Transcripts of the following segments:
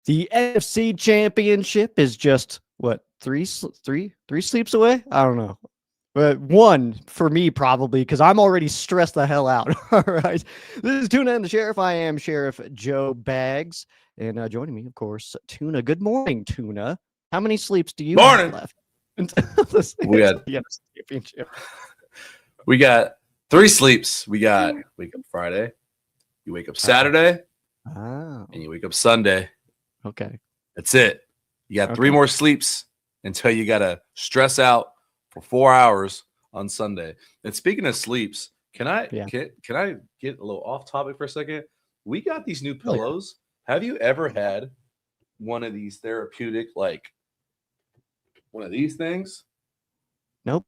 The NFC Championship is just what three sleeps away. I don't know, but one for me probably because I'm already stressed the hell out. All right, this is Tuna and the Sheriff. I am Sheriff Joe Bags, and joining me, of course, Tuna. Good morning, Tuna. How many sleeps do you have left? We got championship. We got 3 sleeps. We got wake up Friday, you wake up Saturday, and you wake up Sunday. Okay. That's it. You got 3 more sleeps until you got to stress out for 4 hours on Sunday. And speaking of sleeps, can I get a little off topic for a second? We got these new pillows. Have you ever had one of these therapeutic, like one of these things? Nope.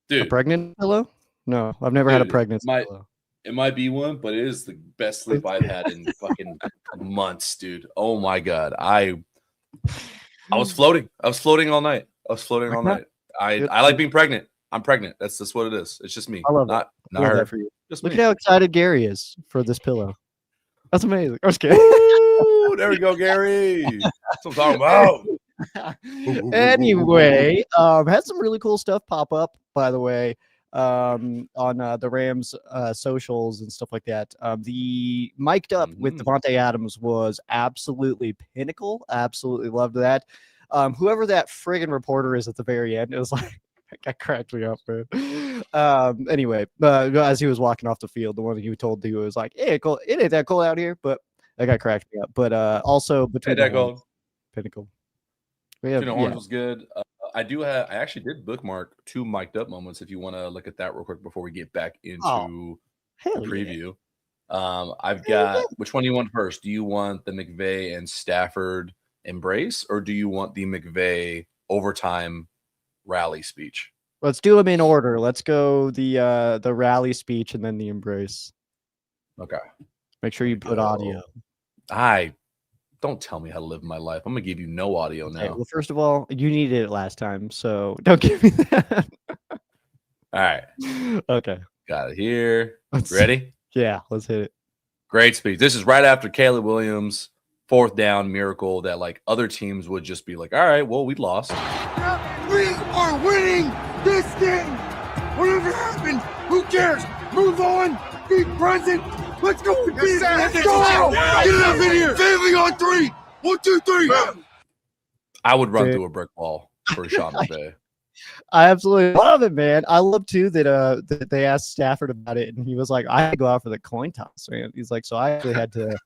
Dude. A pregnant pillow? No, I've never had a pregnancy pillow. It might be one, but it is the best sleep I've had in fucking months, dude. Oh my God. I was floating. I was floating all night. I like being pregnant. I'm pregnant. That's just what it is. It's just me. I love not her. For you. Just Look me. at how excited Gary is for this pillow. That's amazing. I'm just kidding. Ooh, there we go, Gary. That's what I'm talking about. Anyway, had some really cool stuff pop up, by the way, on the Rams socials and stuff like that. The mic'd up with Devontae Adams was absolutely pinnacle. Absolutely loved that. Whoever that friggin' reporter is at the very end, it was like, that cracked me up, man. Anyway, as he was walking off the field, the one he told you was like, "Hey, cool. It ain't that cold out here," but that guy cracked me up. But also between the horns, pinnacle. Between the horns was good. I actually did bookmark 2 mic'd up moments if you want to look at that real quick before we get back into the preview. I've got which one do you want first? Do you want the McVay and Stafford embrace, or do you want the McVay overtime rally speech? Let's do them in order. Let's go the rally speech and then the embrace. Okay. Make sure you put audio. Don't tell me how to live my life. I'm gonna give you no audio now. Okay, well, first of all, you needed it last time, so don't give me that. All right. Okay. Got it here. Ready? Yeah, let's hit it. Great speech. This is right after Caleb Williams' 4th down miracle that like other teams would just be like, all right, well, we lost. We are winning this game. Whatever happened, who cares? Move on. Be present. Let's go. Let's go out. Get it up in here. Family on 3. 1, 2, 3. I would run through a brick wall for Sean McVay. I absolutely love it, man. I love too that they asked Stafford about it, and he was like, "I had to go out for the coin toss, man." He's like, "So I actually had to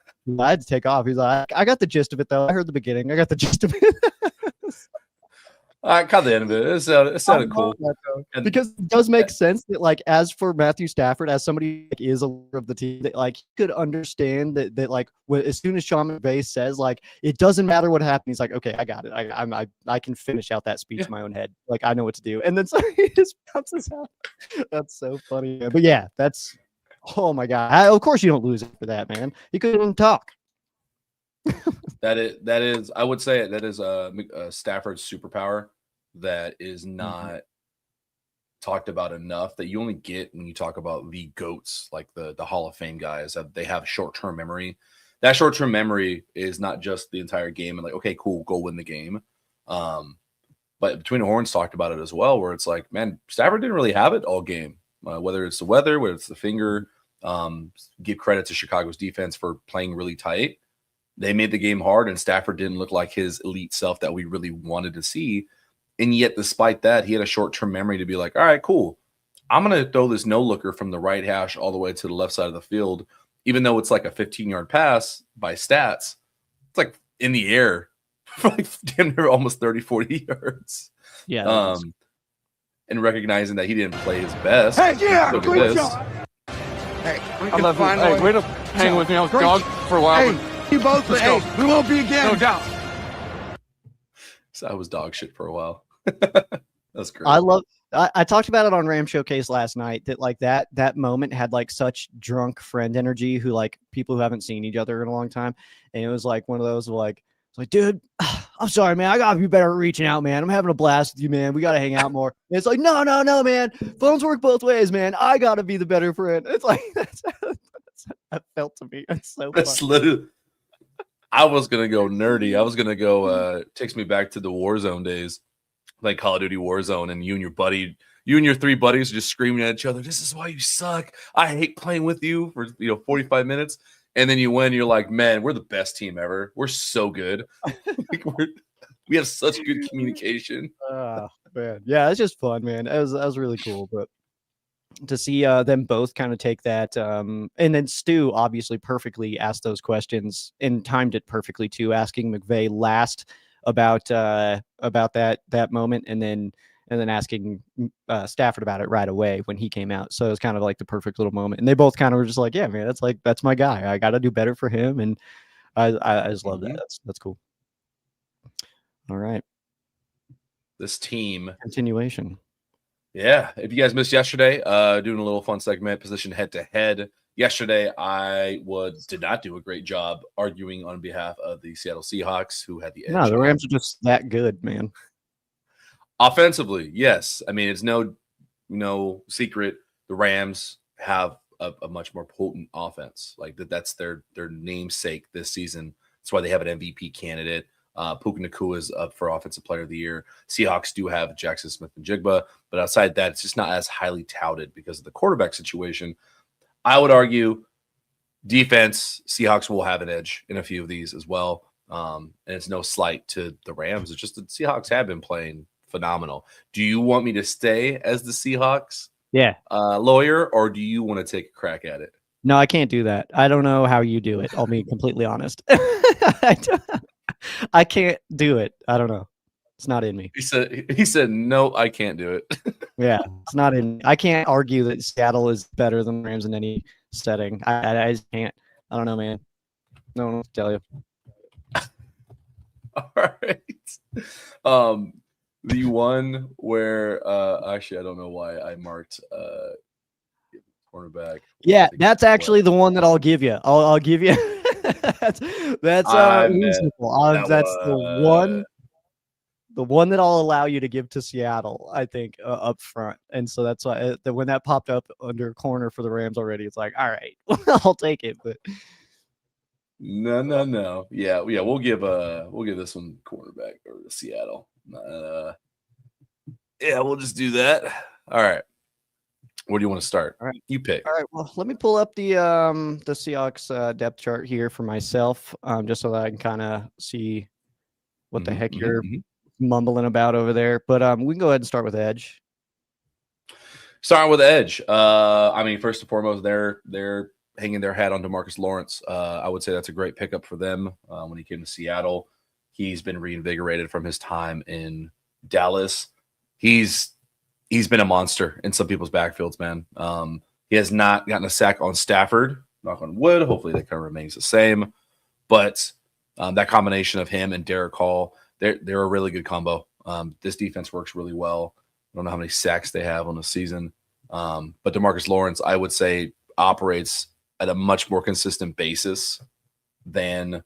take off." He's like, "I got the gist of it, though. I heard the beginning. I got the gist of it." I caught the end of it. It sounded cool. Because it does make sense that, like, as for Matthew Stafford, as somebody like, is a leader of the team, that like he could understand that like as soon as Sean McVay says like it doesn't matter what happened, he's like, okay, I got it. I can finish out that speech in my own head. Like I know what to do, and then so he just bounces out. That's so funny. But yeah, that's oh my god. Of course you don't lose it for that, man. He couldn't even talk. That is I would say that is Stafford's superpower that is not talked about enough, that you only get when you talk about the GOATs, like the Hall of Fame guys, that they have short-term memory. That short-term memory is not just the entire game and like, okay, cool, go win the game. But Between the Horns talked about it as well, where it's like, man, Stafford didn't really have it all game, whether it's the weather, whether it's the finger. Give credit to Chicago's defense for playing really tight. They made the game hard, and Stafford didn't look like his elite self that we really wanted to see. And yet, despite that, he had a short-term memory to be like, all right, cool. I'm going to throw this no-looker from the right hash all the way to the left side of the field, even though it's like a 15-yard pass by stats. It's like in the air for like damn near almost 30, 40 yards. Yeah. And recognizing that he didn't play his best. Hey, yeah, look at great this. job. Hey, I love you. Hey, way to hang with me. I was dog for a while. Hey, you both, but hey, we won't be again. No doubt. So I was dog shit for a while. That's great. I talked about it on Ram Showcase last night that like that moment had like such drunk friend energy who like people who haven't seen each other in a long time. And it was like one of those like, it's like, dude, I'm sorry, man. I gotta be better at reaching out, man. I'm having a blast with you, man. We gotta hang out more. And it's like, no, man. Phones work both ways, man. I gotta be the better friend. It's like that's how that felt to me. It's so That's funny. literally I was gonna go nerdy. I was gonna go takes me back to the Warzone days, like Call of Duty Warzone, and you and your three buddies are just screaming at each other, "This is why you suck. I hate playing with you for 45 minutes." And then you win, you're like, "Man, we're the best team ever. We're so good. Like, we have such good communication." Man. Yeah, it's just fun, man. That was really cool. But to see them both kind of take that, and then Stu obviously perfectly asked those questions and timed it perfectly too, asking McVay last about that moment, and then asking Stafford about it right away when he came out. So it was kind of like the perfect little moment, and they both kind of were just like, "Yeah, man, that's my guy. I got to do better for him," and I just love that. That's cool. All right, this team continuation. Yeah, if you guys missed yesterday, doing a little fun segment, position head to head. Yesterday, I did not do a great job arguing on behalf of the Seattle Seahawks, who had the edge. No, the Rams are just that good, man. Offensively, yes. I mean, it's no secret the Rams have a much more potent offense. Like that's their namesake this season. That's why they have an MVP candidate. Puka Nacua is up for Offensive Player of the Year. Seahawks do have Jackson Smith-Njigba, but outside that, it's just not as highly touted because of the quarterback situation. I would argue defense, Seahawks will have an edge in a few of these as well. And it's no slight to the Rams. It's just the Seahawks have been playing phenomenal. Do you want me to stay as the Seahawks lawyer, or do you want to take a crack at it? No, I can't do that. I don't know how you do it. I'll be completely honest. I can't do it. I don't know. It's not in me. He said, no, I can't do it. Yeah, it's not in me. I can't argue that Seattle is better than the Rams in any setting. I just can't. I don't know, man. No one will tell you. All right. The one where actually I don't know why I marked cornerback. Yeah, that's actually the one that I'll give you. I'll give you. that's reasonable. That's the one that I'll allow you to give to Seattle, I think, up front. And so that's why when that popped up under corner for the Rams already, it's like, all right, I'll take it. But no. Yeah, we'll give this one cornerback over to Seattle. Yeah, we'll just do that. All right. Where do you want to start? All right. You pick. All right. Well, let me pull up the Seahawks depth chart here for myself, just so that I can kind of see what the heck you're mumbling about over there. But we can go ahead and start with edge. Starting with edge. I mean, first and foremost, they're hanging their hat on DeMarcus Lawrence. I would say that's a great pickup for them. When he came to Seattle, he's been reinvigorated from his time in Dallas. He's been a monster in some people's backfields, man. He has not gotten a sack on Stafford, knock on wood. Hopefully that kind of remains the same. But that combination of him and Derek Hall, they're a really good combo. This defense works really well. I don't know how many sacks they have on the season. But DeMarcus Lawrence, I would say, operates at a much more consistent basis than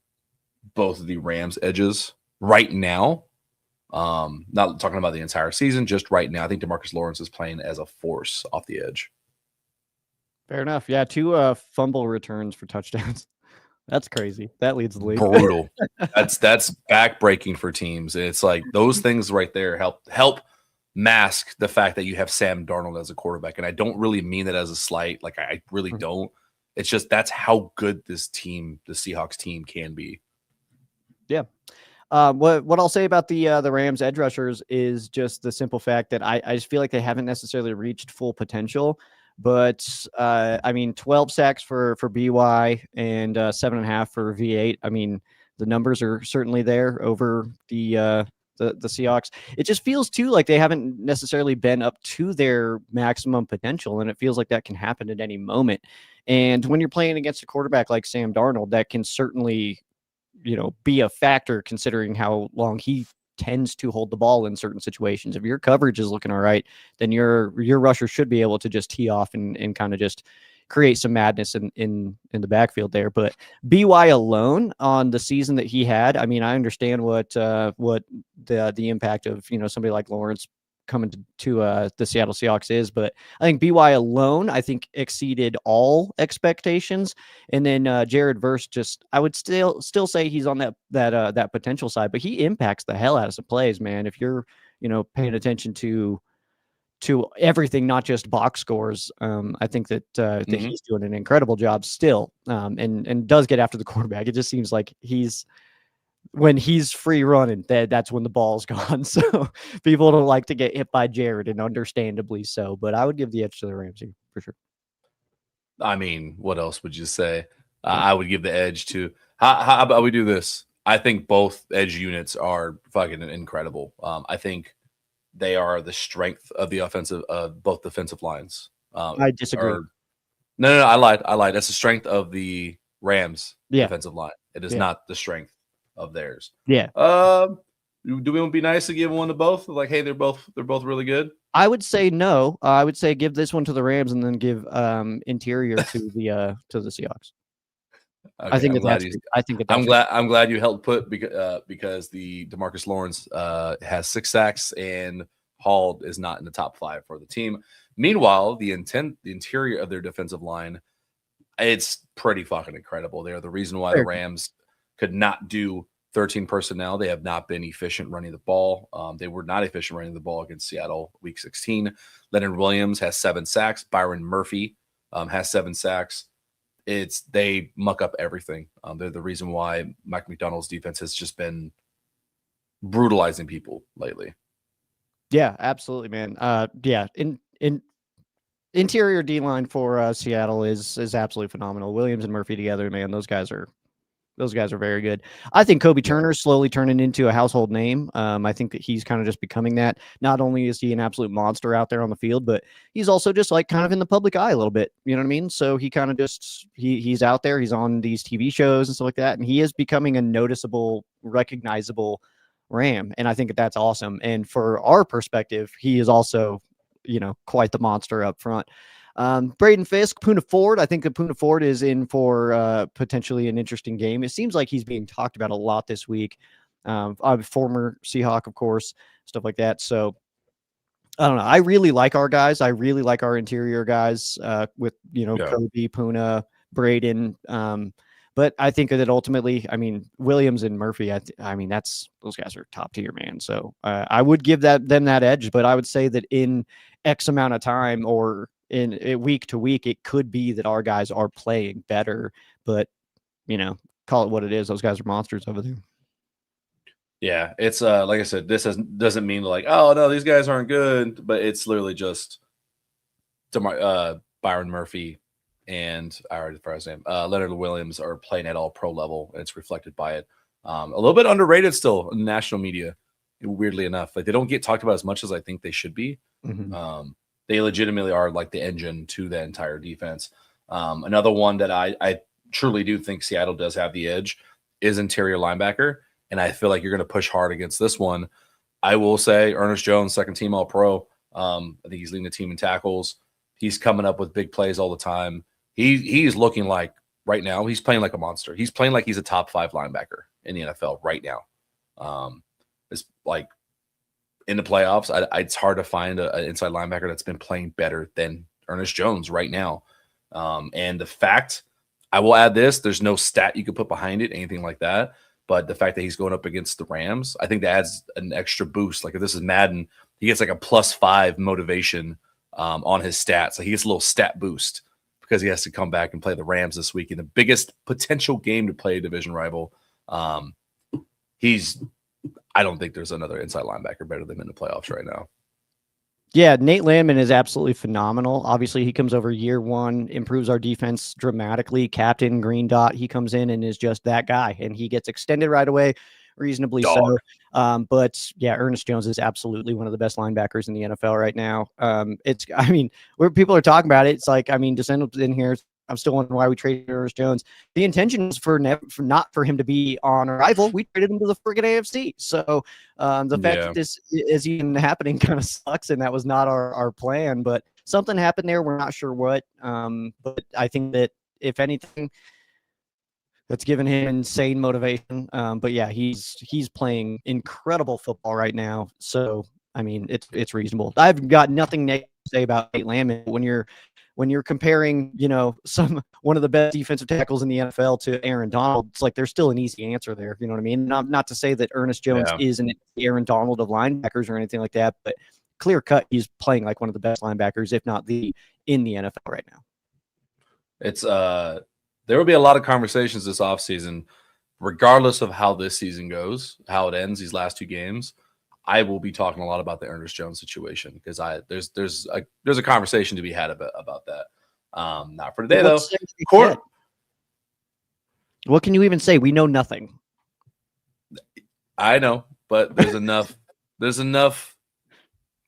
both of the Rams edges right now. Not talking about the entire season, just right now. I think DeMarcus Lawrence is playing as a force off the edge. Fair enough. Yeah, 2 fumble returns for touchdowns. That's crazy. That leads the league. Brutal. That's backbreaking for teams. It's like those things right there help mask the fact that you have Sam Darnold as a quarterback. And I don't really mean that as a slight. Like I really don't. It's just that's how good this team, the Seahawks team, can be. Yeah. What I'll say about the Rams edge rushers is just the simple fact that I just feel like they haven't necessarily reached full potential. But I mean, 12 sacks for BY and 7.5 for V8. I mean, the numbers are certainly there over the Seahawks. It just feels too like they haven't necessarily been up to their maximum potential, and it feels like that can happen at any moment. And when you're playing against a quarterback like Sam Darnold, that can certainly, be a factor considering how long he tends to hold the ball in certain situations. If your coverage is looking all right, then your rusher should be able to just tee off and kind of just create some madness in the backfield there. But BY alone on the season that he had, I mean, I understand what the impact of somebody like Lawrence coming to the Seattle Seahawks is. But I think BY alone, I think, exceeded all expectations. And then Jared Verse, just I would still say he's on that potential side, but he impacts the hell out of some plays, man. If you're paying attention to everything, not just box scores. I think that that he's doing an incredible job still, and does get after the quarterback. It just seems like when he's free running, that's when the ball's gone. So people don't like to get hit by Jared, and understandably so. But I would give the edge to the Rams here for sure. I mean, what else would you say? I would give the edge to. How about we do this? I think both edge units are fucking incredible. I think they are the strength of the offensive, both defensive lines. I disagree. No, I lied. That's the strength of the Rams defensive line. It is not the strength of theirs. Yeah. Do we want to be nice to give one to both? Like, hey, they're both really good. I would say no. I would say give this one to the Rams and then give interior to the Seahawks. Okay, I think I'm glad you helped put because the DeMarcus Lawrence has 6 sacks and Hall is not in the top 5 for the team. Meanwhile, the interior of their defensive line, it's pretty fucking incredible. They are the reason why the Rams could not do 13 personnel. They have not been efficient running the ball. They were not efficient running the ball against Seattle week 16. Leonard Williams has 7 sacks. Byron Murphy has 7 sacks. They muck up everything. They're the reason why Mike McDonald's defense has just been brutalizing people lately. Yeah, absolutely, man. In interior D line for Seattle is absolutely phenomenal. Williams and Murphy together, man. Those guys are very good. I think Kobe Turner's slowly turning into a household name. I think that he's kind of just becoming that. Not only is he an absolute monster out there on the field, but he's also just like kind of in the public eye a little bit. You know what I mean? So he kind of just he's out there. He's on these TV shows and stuff like that, and he is becoming a noticeable, recognizable Ram. And I think that's awesome. And for our perspective, he is also quite the monster up front. Braden Fisk, Poona Ford. I think that Poona Ford is in for potentially an interesting game. It seems like he's being talked about a lot this week. I'm a former Seahawk, of course, stuff like that. So I don't know. I really like our guys. I really like our interior guys with, Kobe, Poona, Braden. But I think that ultimately, I mean, Williams and Murphy, those guys are top tier, man. So I would give them that edge, but I would say that in X amount of time or in week to week, it could be that our guys are playing better, but call it what it is. Those guys are monsters over there. Yeah, it's like I said, this doesn't mean like, oh no, these guys aren't good, but it's literally just Byron Murphy and I already forgot his name. Leonard Williams are playing at all pro level, and it's reflected by it. A little bit underrated still in the national media, weirdly enough. Like they don't get talked about as much as I think they should be. Mm-hmm. They legitimately are like the engine to the entire defense. Another one that I truly do think Seattle does have the edge is interior linebacker, and I feel like you're going to push hard against this one. I will say Ernest Jones, second team All-Pro. I think he's leading the team in tackles. He's coming up with big plays all the time. He's looking like right now he's playing like a monster. He's playing like he's a top 5 linebacker in the NFL right now. It's like in the playoffs, it's hard to find an inside linebacker that's been playing better than Ernest Jones right now. And the fact, I will add this, there's no stat you could put behind it, anything like that. But the fact that he's going up against the Rams, I think that adds an extra boost. Like if this is Madden, he gets like a +5 motivation on his stats. So he gets a little stat boost because he has to come back and play the Rams this week in the biggest potential game to play a division rival. I don't think there's another inside linebacker better than him in the playoffs right now. Yeah, Nate Landman is absolutely phenomenal. Obviously, he comes over year one, improves our defense dramatically. Captain, green dot, he comes in and is just that guy, and he gets extended right away, reasonably so. But yeah, Ernest Jones is absolutely one of the best linebackers in the NFL right now. Where people are talking about it, it's like, Descendant's in here. I'm still wondering why we traded Ernest Jones. The intention was not for him to be on a rival. We traded him to the friggin' AFC. So the fact that this is even happening kind of sucks, and that was not our plan. But something happened there. We're not sure what. But I think that if anything, that's given him insane motivation. But yeah, he's playing incredible football right now. So I mean, it's reasonable. I've got nothing negative to say about Nate Landman. When you're comparing, one of the best defensive tackles in the NFL to Aaron Donald, it's like there's still an easy answer there. You know what I mean? Not to say that Ernest Jones isn't the Aaron Donald of linebackers or anything like that, but clear cut, he's playing like one of the best linebackers, if not in the NFL right now. It's there will be a lot of conversations this offseason, regardless of how this season goes, how it ends, these last 2 games. I will be talking a lot about the Ernest Jones situation because there's a conversation to be had about that. Not for today though. What can you even say? We know nothing. I know, but there's enough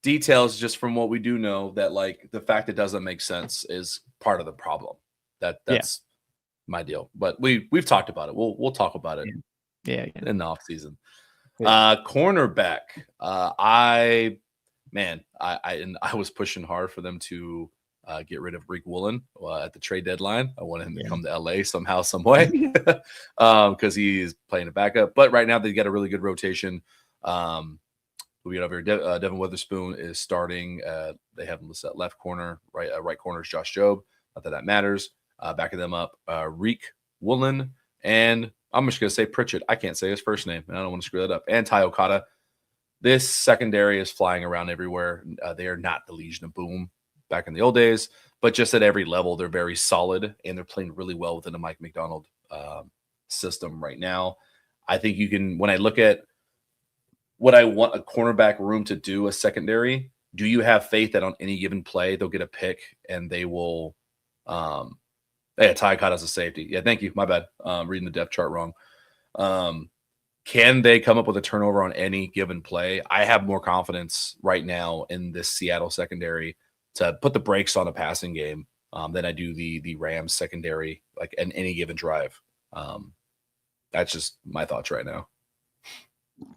details just from what we do know that like the fact it doesn't make sense is part of the problem. That's my deal. But we've talked about it. We'll talk about it. Yeah. In the off season. Cornerback. I was pushing hard for them to get rid of Rick Woolen at the trade deadline. I wanted him to come to LA somehow, some way, because he's playing a backup. But right now they got a really good rotation. We get over here. Devin Witherspoon is starting. They have him listed at left corner. Right corner is Josh Jobe. Not that matters. Backing them up, Rick Woolen and I'm just going to say Pritchett. I can't say his first name, and I don't want to screw that up. And Ty Okada. This secondary is flying around everywhere. They are not the Legion of Boom back in the old days, but just at every level, they're very solid, and they're playing really well within the Mike McDonald system right now. I think you can, when I look at what I want a cornerback room to do, a secondary, do you have faith that on any given play, they'll get a pick and they will Ty Okada's a safety. Yeah, thank you. My bad. Reading the depth chart wrong. Can they come up with a turnover on any given play? I have more confidence right now in this Seattle secondary to put the brakes on a passing game than I do the Rams secondary, like in any given drive. That's just my thoughts right now.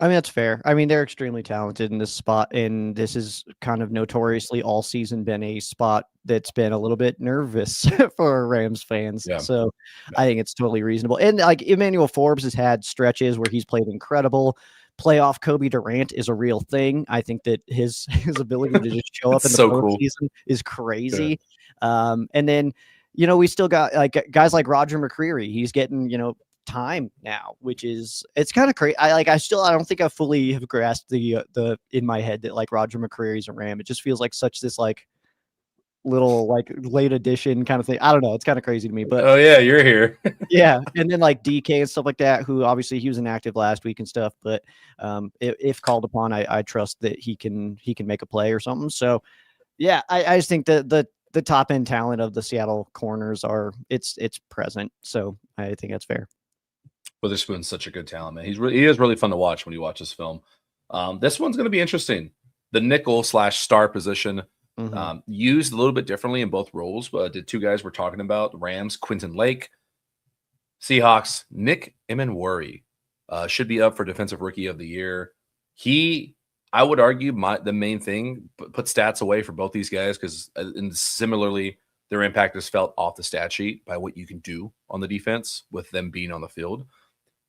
I mean, that's fair. I mean, they're extremely talented in this spot, and this is kind of notoriously all season been a spot that's been a little bit nervous for Rams fans. Yeah. So I think it's totally reasonable. And like Emmanuel Forbes has had stretches where he's played incredible. Playoff Kobe Durant is a real thing. I think that his ability to just show up in the postseason is crazy. Yeah. And then, we still got like guys like Roger McCreary. He's getting, time now, which is, it's kind of crazy. I don't think I fully have grasped the in my head that like Roger McCreary's a Ram. It just feels like such this like little like late edition kind of thing. I don't know. It's kind of crazy to me, but oh yeah, you're here. Yeah. And then like DK and stuff like that, who obviously he was inactive last week and stuff, but if called upon, I trust that he can make a play or something. So yeah, I just think that the top end talent of the Seattle corners it's present. So I think that's fair. Witherspoon's such a good talent, man. He is really fun to watch when you watch this film. This one's going to be interesting. The nickel / star position used a little bit differently in both roles. But the 2 guys we're talking about, Rams, Quentin Lake, Seahawks, Nick Emmanwori should be up for Defensive Rookie of the Year. I would argue the main thing, put stats away for both these guys because similarly, their impact is felt off the stat sheet by what you can do on the defense with them being on the field.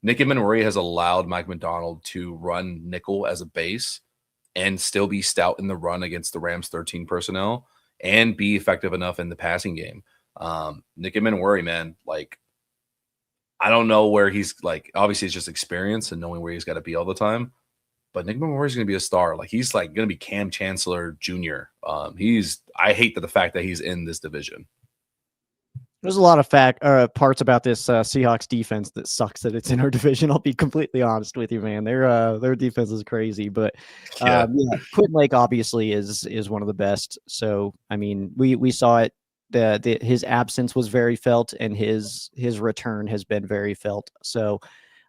Nick Emmanwori has allowed Mike McDonald to run nickel as a base and still be stout in the run against the Rams 13 personnel and be effective enough in the passing game. Nick Emmanwori, man, like, I don't know where he's like, obviously it's just experience and knowing where he's got to be all the time, but Nick Emmanwori is going to be a star. Like, he's like going to be Cam Chancellor Jr. I hate the fact that he's in this division. There's a lot of parts about this Seahawks defense that sucks that it's in our division. I'll be completely honest with you, man. Their defense is crazy, but Quentin Lake obviously is one of the best. So I mean, we saw it. His absence was very felt, and his return has been very felt. So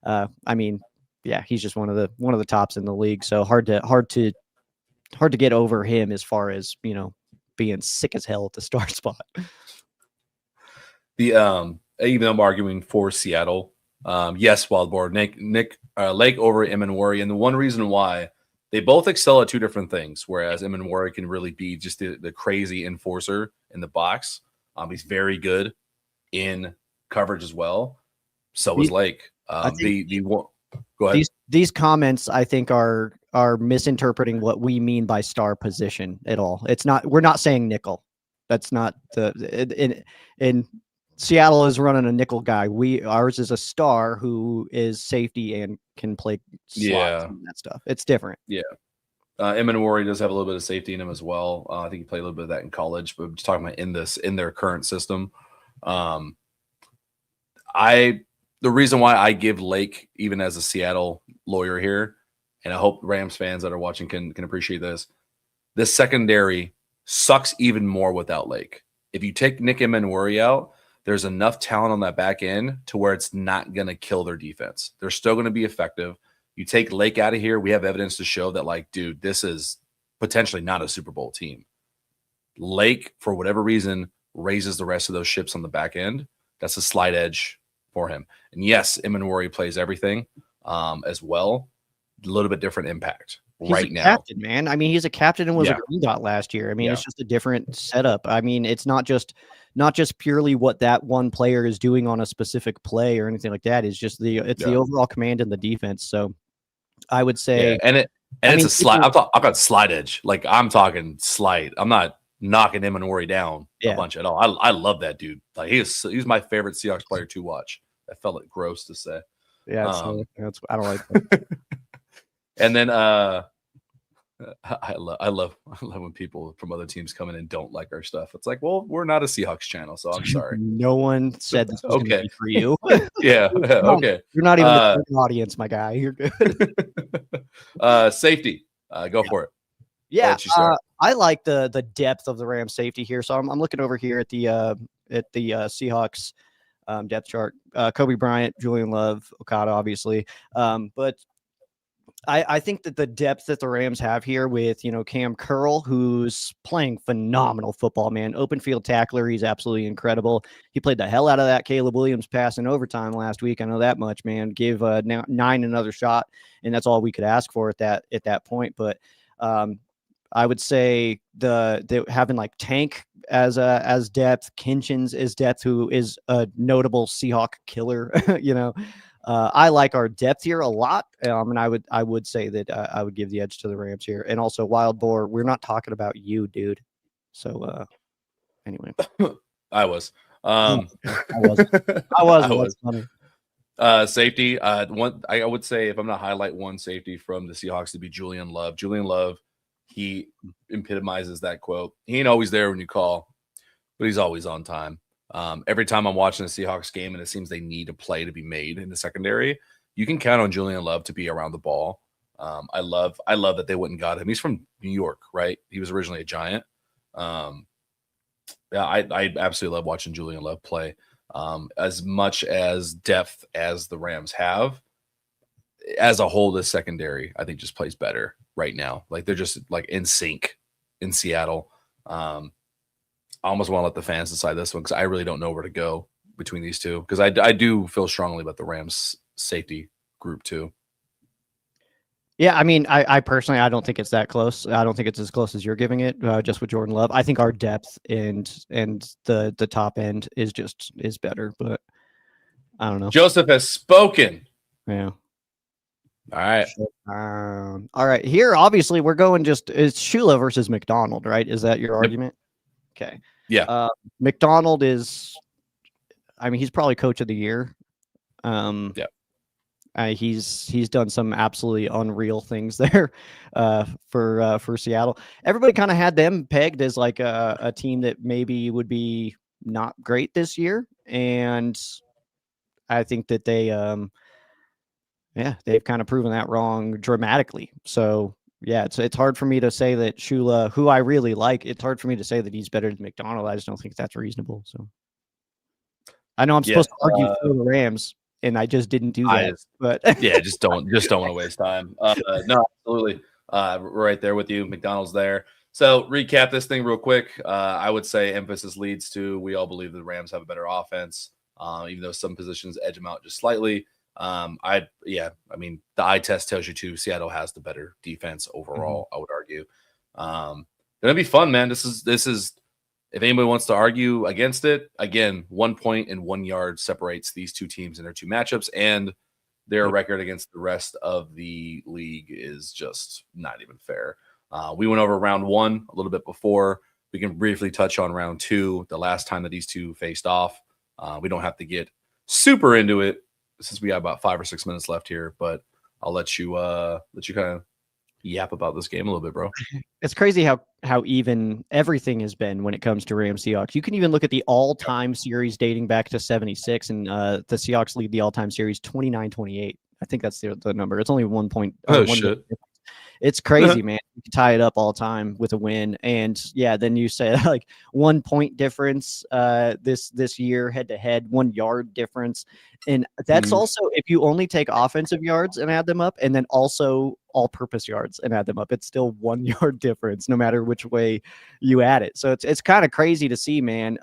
I mean, yeah, he's just one of the tops in the league. So hard to get over him as far as being sick as hell at the star spot. Even though I'm arguing for Seattle, yes, Wildboard, Nick Lake over Emmanwori, and the one reason why they both excel at 2 different things. Whereas Emmanwori can really be just the crazy enforcer in the box. He's very good in coverage as well. So is Lake. Go ahead. These comments I think are are misinterpreting what we mean by star position at all. It's not. We're not saying nickel. That's not in Seattle is running a nickel guy. Ours is a star who is safety and can play slots and that stuff. It's different. Yeah. Emanwari does have a little bit of safety in him as well. I think he played a little bit of that in college, but I'm just talking about in their current system. The reason why I give Lake, even as a Seattle lawyer here, and I hope Rams fans that are watching can appreciate this secondary sucks even more without Lake. If you take Nick Emanwari out, there's enough talent on that back end to where it's not going to kill their defense. They're still going to be effective. You take Lake out of here, we have evidence to show that, like, dude, this is potentially not a Super Bowl team. Lake, for whatever reason, raises the rest of those ships on the back end. That's a slight edge for him. And yes, Emanwari plays everything as well. A little bit different impact right now. Captain, man. I mean, he's a captain and was a Green Dot last year. I mean, it's just a different setup. I mean, it's not just purely what that one player is doing on a specific play or anything like that. It's just the overall command in the defense. So I would say, it's a slide. I've got slide edge. Like, I'm talking slide. I'm not knocking Emanwari down a bunch at all. I love that dude. Like, he's my favorite Seahawks player to watch. That felt gross to say. Yeah, I don't like that. And then I love when people from other teams come in and don't like our stuff. It's like, well, we're not a Seahawks channel, so I'm sorry. No one said this was okay for you. Yeah, okay. You're not even the audience, my guy. You're good. Safety, go for it. Yeah, I like the depth of the Rams safety here. So I'm looking over here at the Seahawks depth chart. Kobe Bryant, Julian Love, Okada, obviously, but I think that the depth that the Rams have here with, Cam Curl, who's playing phenomenal football, man. Open field tackler. He's absolutely incredible. He played the hell out of that Caleb Williams pass in overtime last week. I know that much, man. Give 9 another shot, and that's all we could ask for at that point. But I would say the having like Tank as depth, Kinchins is depth, who is a notable Seahawk killer, I like our depth here a lot, and I would say that I would give the edge to the Rams here, and also Wild Boar. We're not talking about you, dude. So anyway, I was. I was funny. Safety. I would say, if I'm not highlight one safety from the Seahawks, to be Julian Love. Julian Love, he epitomizes that quote. He ain't always there when you call, but he's always on time. Every time I'm watching a Seahawks game and it seems they need a play to be made in the secondary, you can count on Julian Love to be around the ball. I love that they went and got him. He's from New York, right? He was originally a Giant. I absolutely love watching Julian Love play. As much as depth as the Rams have, as a whole, this secondary, I think, just plays better right now. Like, they're just like in sync in Seattle. I almost want to let the fans decide this one, because I really don't know where to go between these two, because I do feel strongly about the Rams safety group too. Yeah, I mean, I personally, I don't think it's that close. I don't think it's as close as you're giving it, just with Jordan Love. I think our depth and the top end is better, but I don't know. Joseph has spoken. Yeah. All right. All right. Here, obviously, we're going it's Shula versus McDonald, right? Is that your argument? Okay. Yeah. McDonald is, I mean, he's probably coach of the year. Yeah. He's done some absolutely unreal things there for Seattle. Everybody kind of had them pegged as like a team that maybe would be not great this year, and I think that they've kind of proven that wrong dramatically. So yeah, it's hard for me to say that Shula, who I really like, it's hard for me to say that he's better than McDonald. I just don't think that's reasonable. So I know I'm supposed to argue for the Rams, and I just didn't do that. But yeah, just don't want to waste time. No, absolutely. Right there with you. McDonald's there. So recap this thing real quick. I would say emphasis leads to, we all believe the Rams have a better offense, even though some positions edge them out just slightly. I mean, the eye test tells you to Seattle has the better defense overall. I would argue. Gonna be fun, man. This is if anybody wants to argue against it, again, 1 point and 1 yard separates these two teams in their two matchups, and their record against the rest of the league is just not even fair. We went over round 1 a little bit before. We can briefly touch on round 2, the last time that these two faced off. We don't have to get super into it since we got about 5 or 6 minutes left here, but I'll let you kind of yap about this game a little bit, bro. It's crazy how even everything has been when it comes to Rams Seahawks. You can even look at the all-time series dating back to 76, and the Seahawks lead the all-time series 29-28. I think that's the number. It's only 1 point. Shit. It's crazy, man. You can tie it up all time with a win. And yeah, then you say like 1 point difference this year head to head, 1 yard difference. And that's also if you only take offensive yards and add them up, and then also all purpose yards and add them up, it's still 1 yard difference no matter which way you add it. So it's kind of crazy to see, man,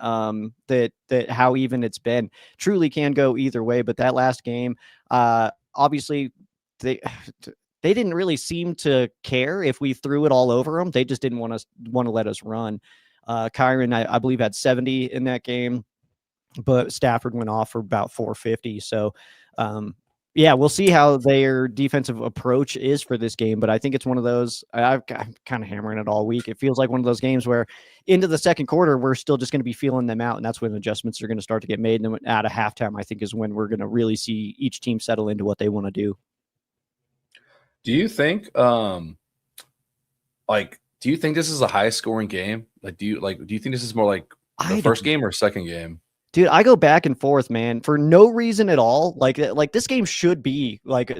that how even it's been. Truly can go either way. But that last game, obviously they didn't really seem to care if we threw it all over them. They just didn't want to let us run. Kyron, I believe, had 70 in that game, but Stafford went off for about 450. So, yeah, we'll see how their defensive approach is for this game. But I think it's one of those, I'm kind of hammering it all week. It feels like one of those games where into the second quarter, we're still just going to be feeling them out. And that's when adjustments are going to start to get made. And then at a halftime, I think is when we're going to really see each team settle into what they want to do. Do you think do you think this is a high scoring game? Do you think this is more like the first game or second game? Dude, I go back and forth, man, for no reason at all. Like this game should be like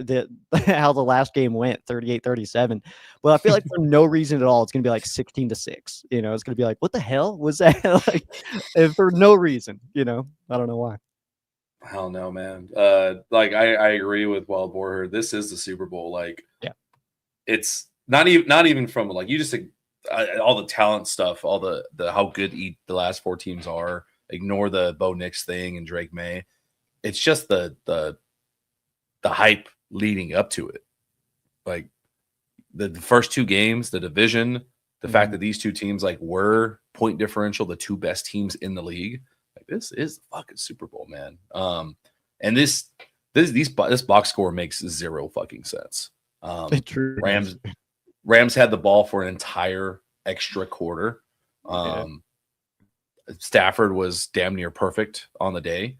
how the last game went, 38-37. But I feel like for no reason at all, it's gonna be like 16-6. You know, it's gonna be like, what the hell was that? Like, for no reason, I don't know why. Hell no, man. I agree with Wild Boar here. This is the Super Bowl. Yeah, it's not even from you just all the talent stuff, all the how good the last 4 teams are. Ignore the Bo Nix thing and Drake May. It's just the hype leading up to it. Like the first 2 games, the division, the fact that these 2 teams were point differential, the 2 best teams in the league. This is the fucking Super Bowl, man. And this box score makes 0 fucking sense. Rams had the ball for an entire extra quarter. Stafford was damn near perfect on the day.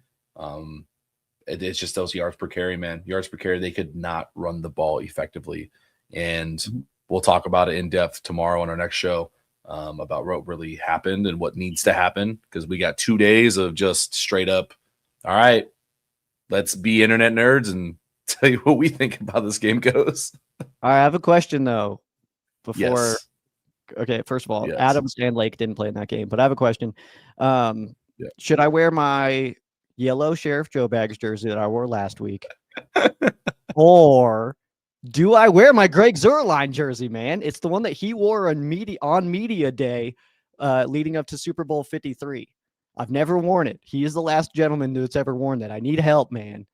It's just those yards per carry, man. Yards per carry, they could not run the ball effectively. And we'll talk about it in depth tomorrow on our next show. About what really happened and what needs to happen, because we got 2 days of just straight up, all right, let's be internet nerds and tell you what we think about this game goes. I have a question though. Yes. Okay, first of all, yes. Adams and Lake didn't play in that game, but I have a question. Should I wear my yellow Sheriff Joe Bags jersey that I wore last week, or do I wear my Greg Zuerlein jersey, man? It's the one that he wore on media day leading up to Super Bowl 53. I've never worn it. He is the last gentleman that's ever worn that. I need help, man.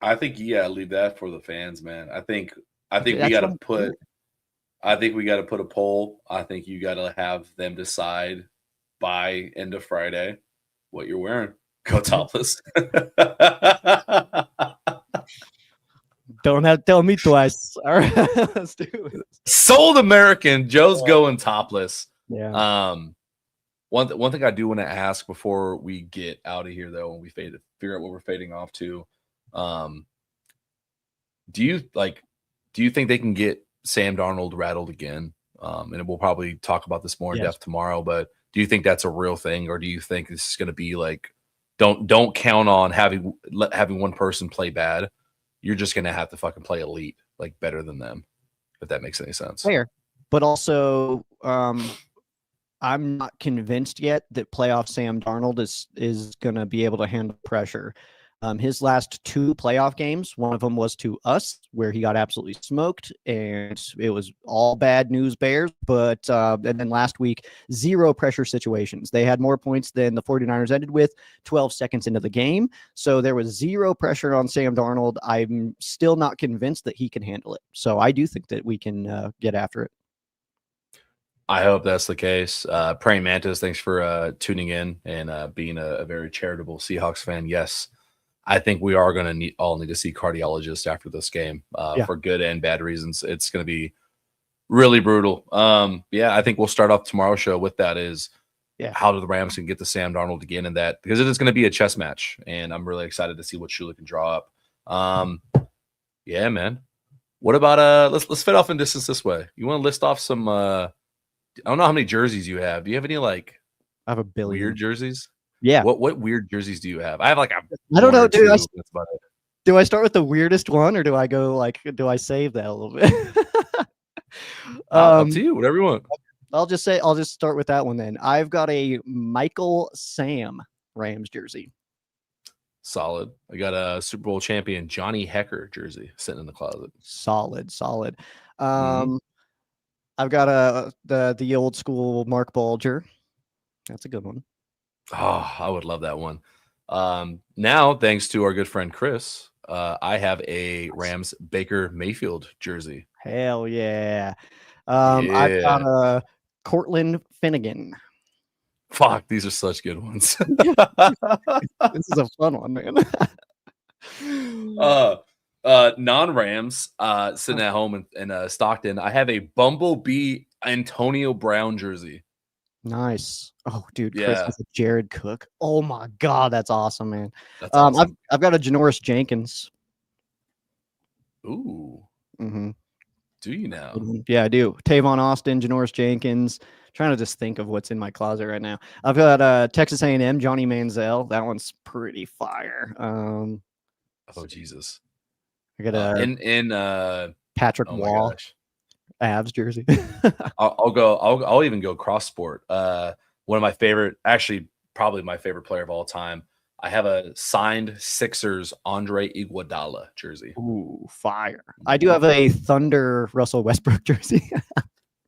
I think leave that for the fans, man. I think we got to put a poll. I think you got to have them decide by end of Friday what you're wearing. Go topless. Don't have to tell me twice. All right, let's do it. Sold American. Joe's going topless. Yeah. One thing I do want to ask before we get out of here, though, when we figure out what we're fading off to, do you think they can get Sam Darnold rattled again? And we'll probably talk about this more in depth tomorrow. But do you think that's a real thing, or do you think this is going to be don't count on having one person play bad? You're just going to have to fucking play elite, better than them, if that makes any sense. Fair. But also, I'm not convinced yet that playoff Sam Darnold is going to be able to handle pressure. His last 2 playoff games, one of them was to us, where he got absolutely smoked, and it was all bad news Bears. But and then last week, 0 pressure situations. They had more points than the 49ers ended with 12 seconds into the game. So there was 0 pressure on Sam Darnold. I'm still not convinced that he can handle it. So I do think that we can get after it. I hope that's the case. Praying Mantis, thanks for tuning in and being a very charitable Seahawks fan. Yes, I think we are going to all need to see cardiologists after this game for good and bad reasons. It's going to be really brutal. I think we'll start off tomorrow's show with that is how do the Rams can get to Sam Darnold again in that, because it is going to be a chess match, and I'm really excited to see what Shula can draw up. Yeah, man. What about let's fit off in distance this way. You want to list off some I don't know how many jerseys you have. Do you have any like I have a billion weird jerseys? Yeah. What weird jerseys do you have? I have like I don't know, dude. That's about it. Do I start with the weirdest one, or do I go like? Do I save that a little bit? Up to you. Whatever you want. I'll just start with that one then. I've got a Michael Sam Rams jersey. Solid. I got a Super Bowl champion Johnny Hecker jersey sitting in the closet. Solid. I've got the old school Mark Bulger. That's a good one. Oh, I would love that one. Now, thanks to our good friend Chris, I have a Rams Baker Mayfield jersey. Hell yeah. I've got a Cortland Finnegan. Fuck, these are such good ones. This is a fun one, man. Non-Rams, sitting at home in Stockton, I have a Bumblebee Antonio Brown jersey. Nice. Oh, dude, Chris has a Jared Cook. Oh my God, that's awesome, man. That's awesome. I've got a Janoris Jenkins. Ooh. Mm-hmm. Do you now? Yeah, I do. Tavon Austin, Janoris Jenkins. Trying to just think of what's in my closet right now. I've got Texas A&M, Johnny Manziel. That one's pretty fire. Oh Jesus. I got Patrick Wall. Avs jersey. I'll even go cross sport. One of my favorite, actually probably my favorite player of all time. I have a signed Sixers Andre Iguodala jersey. Ooh, fire. I do have a Thunder Russell Westbrook jersey.